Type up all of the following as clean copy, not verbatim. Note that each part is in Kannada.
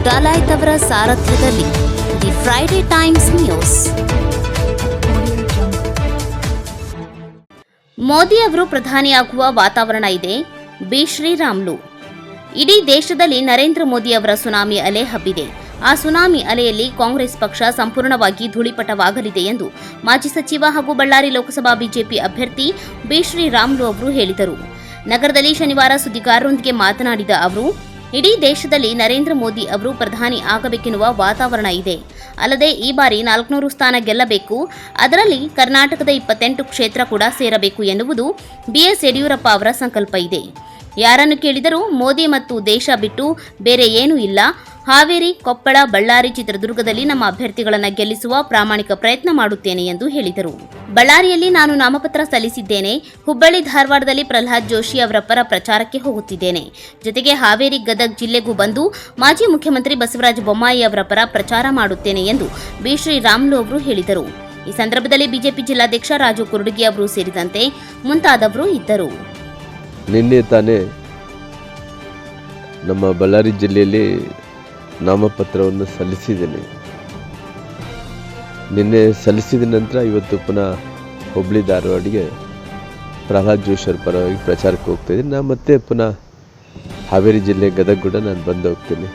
ಡಾಲಾಯ್ತ್ ಅವರ ಸಾರಥ್ಯದಲ್ಲಿ the Friday Times news. Modi ಅವರು ಪ್ರಧಾನಿಯಾಗುವ ವಾತಾವರಣ ಇದೆ. ಬಿ ಶ್ರೀರಾಮ್ಲು. ಇಡೀ ದೇಶದಲ್ಲಿ ನರೇಂದ್ರ ಮೋದಿ ಅವರ ಸುನಾಮಿ ಅಲೆ ಹಬ್ಬಿದೆ. ಆ ಸುನಾಮಿ ಅಲೆಯಲ್ಲಿ ಕಾಂಗ್ರೆಸ್ ಪಕ್ಷ ಸಂಪೂರ್ಣವಾಗಿ ಧೂಳಿಪಟವಾಗಲಿದೆ ಎಂದು ಮಾಜಿ ಸಚಿವ ಹಾಗೂ ಬಳ್ಳಾರಿ ಲೋಕಸಭಾ ಬಿಜೆಪಿ ಅಭ್ಯರ್ಥಿ ಬಿ ಶ್ರೀರಾಮ್ಲು ಅವರು ಹೇಳಿದರು. ನಗರದಲ್ಲಿ ಶನಿವಾರ ಸುದ್ದಿಗಾರರೊಂದಿಗೆ ಮಾತನಾಡಿದ ಅವರು, ಇಡೀ ದೇಶದಲ್ಲಿ ನರೇಂದ್ರ ಮೋದಿ ಅವರು ಪ್ರಧಾನಿ ಆಗಬೇಕೆನ್ನುವ ವಾತಾವರಣ ಇದೆ. ಅಲ್ಲದೆ ಈ ಬಾರಿ 400 ಸ್ಥಾನ ಗೆಲ್ಲಬೇಕು, ಅದರಲ್ಲಿ ಕರ್ನಾಟಕದ 28 ಕ್ಷೇತ್ರ ಕೂಡ ಸೇರಬೇಕು ಎನ್ನುವುದು ಬಿಎಸ್ ಯಡಿಯೂರಪ್ಪ ಅವರ ಸಂಕಲ್ಪ ಇದೆ. ಯಾರನ್ನು ಕೇಳಿದರೂ ಮೋದಿ ಮತ್ತು ದೇಶ ಬಿಟ್ಟು ಬೇರೆ ಏನೂ ಇಲ್ಲ. ಹಾವೇರಿ, ಕೊಪ್ಪಳ, ಬಳ್ಳಾರಿ, ಚಿತ್ರದುರ್ಗದಲ್ಲಿ ನಮ್ಮ ಅಭ್ಯರ್ಥಿಗಳನ್ನು ಗೆಲ್ಲಿಸುವ ಪ್ರಾಮಾಣಿಕ ಪ್ರಯತ್ನ ಮಾಡುತ್ತೇನೆ ಎಂದು ಹೇಳಿದರು. ಬಳ್ಳಾರಿಯಲ್ಲಿ ನಾನು ನಾಮಪತ್ರ ಸಲ್ಲಿಸಿದ್ದೇನೆ. ಹುಬ್ಬಳ್ಳಿ, ಧಾರವಾಡದಲ್ಲಿ ಪ್ರಹ್ಲಾದ್ ಜೋಶಿ ಅವರ ಪರ ಪ್ರಚಾರಕ್ಕೆ ಹೋಗುತ್ತಿದ್ದೇನೆ. ಜೊತೆಗೆ ಹಾವೇರಿ, ಗದಗ್ ಜಿಲ್ಲೆಗೂ ಬಂದು ಮಾಜಿ ಮುಖ್ಯಮಂತ್ರಿ ಬಸವರಾಜ ಬೊಮ್ಮಾಯಿ ಅವರ ಪರ ಪ್ರಚಾರ ಮಾಡುತ್ತೇನೆ ಎಂದು ಬಿ ಶ್ರೀರಾಮ್ಲು ಅವರು ಹೇಳಿದರು. ಈ ಸಂದರ್ಭದಲ್ಲಿ ಬಿಜೆಪಿ ಜಿಲ್ಲಾಧ್ಯಕ್ಷ ರಾಜು ಕುರುಡಗಿ ಅವರು ಸೇರಿದಂತೆ ಮುಂತಾದವರು ಇದ್ದರು. ನಿನ್ನೆ ತಾನೇ ನಮ್ಮ ಬಳ್ಳಾರಿ ಜಿಲ್ಲೆಯಲ್ಲಿ ನಾಮಪತ್ರವನ್ನು ಸಲ್ಲಿಸಿದ್ದೇನೆ. ನಿನ್ನೆ ಸಲ್ಲಿಸಿದ ನಂತರ ಇವತ್ತು ಪುನಃ ಹುಬ್ಬಳ್ಳಿ, ಧಾರವಾಡಿಗೆ ಪ್ರಹ್ಲಾದ್ ಜೋಶಿ ಅವರ ಪರವಾಗಿ ಪ್ರಚಾರಕ್ಕೆ ಹೋಗ್ತಾಯಿದ್ದೀನಿ. ನಾನು ಮತ್ತೆ ಪುನಃ ಹಾವೇರಿ ಜಿಲ್ಲೆ ಗದಗ ಕೂಡ ನಾನು ಬಂದು ಹೋಗ್ತೀನಿ.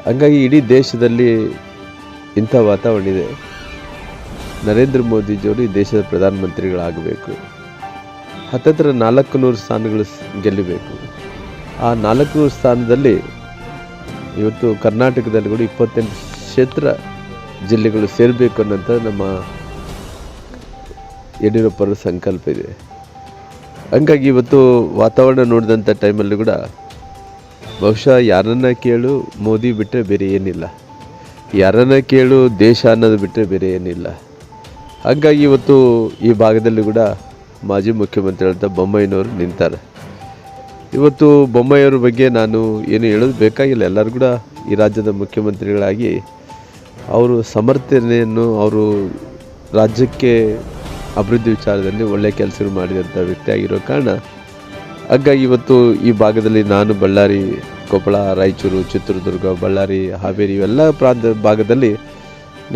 ಹಂಗಾಗಿ ಇಡೀ ದೇಶದಲ್ಲಿ ಇಂಥ ವಾತಾವರಣ ಇದೆ. ನರೇಂದ್ರ ಮೋದಿಜಿಯವರು ಈ ದೇಶದ ಪ್ರಧಾನಮಂತ್ರಿಗಳಾಗಬೇಕು. ಹತ್ತತ್ರ 400 ಸ್ಥಾನಗಳು ಗೆಲ್ಲಬೇಕು. ಆ 400 ಸ್ಥಾನದಲ್ಲಿ ಇವತ್ತು ಕರ್ನಾಟಕದಲ್ಲಿ ಕೂಡ 28 ಕ್ಷೇತ್ರ ಜಿಲ್ಲೆಗಳು ಸೇರಬೇಕು ಅನ್ನೋಂಥ ನಮ್ಮ ಯಡಿಯೂರಪ್ಪರ ಸಂಕಲ್ಪ ಇದೆ. ಹಂಗಾಗಿ ಇವತ್ತು ವಾತಾವರಣ ನೋಡಿದಂಥ ಟೈಮಲ್ಲಿ ಕೂಡ ಬಹುಶಃ ಯಾರನ್ನ ಕೇಳು ಮೋದಿ ಬಿಟ್ಟರೆ ಬೇರೆ ಏನಿಲ್ಲ, ಯಾರನ್ನ ಕೇಳು ದೇಶ ಅನ್ನೋದು ಬಿಟ್ಟರೆ ಬೇರೆ ಏನಿಲ್ಲ. ಹಾಗಾಗಿ ಇವತ್ತು ಈ ಭಾಗದಲ್ಲಿ ಕೂಡ ಮಾಜಿ ಮುಖ್ಯಮಂತ್ರಿಗಳಂತ ಬೊಮ್ಮಾಯಿನವರು ನಿಂತಾರೆ. ಇವತ್ತು ಬೊಮ್ಮಾಯಿಯವ್ರ ಬಗ್ಗೆ ನಾನು ಏನು ಹೇಳೋದು ಬೇಕಾಗಿಲ್ಲ. ಎಲ್ಲರೂ ಕೂಡ ಈ ರಾಜ್ಯದ ಮುಖ್ಯಮಂತ್ರಿಗಳಾಗಿ ಅವರು ಸಮರ್ಥನೆಯನ್ನು, ಅವರು ರಾಜ್ಯಕ್ಕೆ ಅಭಿವೃದ್ಧಿ ವಿಚಾರದಲ್ಲಿ ಒಳ್ಳೆಯ ಕೆಲಸಗಳು ಮಾಡಿದಂಥ ವ್ಯಕ್ತಿ ಆಗಿರೋ ಕಾರಣ ಹಾಗಾಗಿ ಇವತ್ತು ಈ ಭಾಗದಲ್ಲಿ ನಾನು ಬಳ್ಳಾರಿ, ಕೊಪ್ಪಳ, ರಾಯಚೂರು, ಚಿತ್ರದುರ್ಗ, ಬಳ್ಳಾರಿ, ಹಾವೇರಿ ಇವೆಲ್ಲ ಭಾಗದಲ್ಲಿ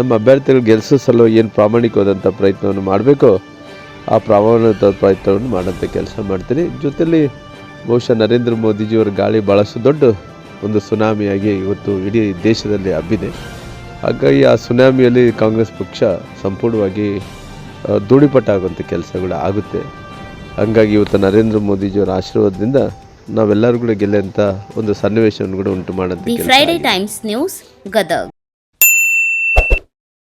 ನಮ್ಮ ಅಭ್ಯರ್ಥಿಗಳು ಗೆಲ್ಲಿಸೋ ಸಲುವಾಗಿ ಏನು ಪ್ರಾಮಾಣಿಕವಾದಂಥ ಪ್ರಯತ್ನವನ್ನು ಮಾಡಬೇಕೋ ಆ ಪ್ರಾಮಾಣಿಕ ಪ್ರಯತ್ನವನ್ನು ಮಾಡೋಂಥ ಕೆಲಸ ಮಾಡ್ತೀನಿ. ಜೊತೆಯಲ್ಲಿ ಬಹುಶಃ ನರೇಂದ್ರ ಮೋದಿಜಿಯವರ ಗಾಳಿ ಭಾಳಷ್ಟು ದೊಡ್ಡ ಒಂದು ಸುನಾಮಿಯಾಗಿ ಇವತ್ತು ಇಡೀ ದೇಶದಲ್ಲಿ ಹಬ್ಬಿದೆ. ಹಾಗಾಗಿ ಆ ಸುನಾಮಿಯಲ್ಲಿ ಕಾಂಗ್ರೆಸ್ ಪಕ್ಷ ಸಂಪೂರ್ಣವಾಗಿ ಧೂಳಿಪಟ್ಟಾಗುವಂಥ ಕೆಲಸಗಳು ಆಗುತ್ತೆ. ಹಾಗಾಗಿ ಇವತ್ತು ನರೇಂದ್ರ ಮೋದಿಜಿಯವರ ಆಶೀರ್ವಾದದಿಂದ ನಾವೆಲ್ಲರೂ ಕೂಡ ಗೆಲ್ಲುವಂಥ ಒಂದು ಸನ್ನಿವೇಶವನ್ನು ಕೂಡ ಉಂಟು ಮಾಡೋಂಥ the Friday Times news, Gadag.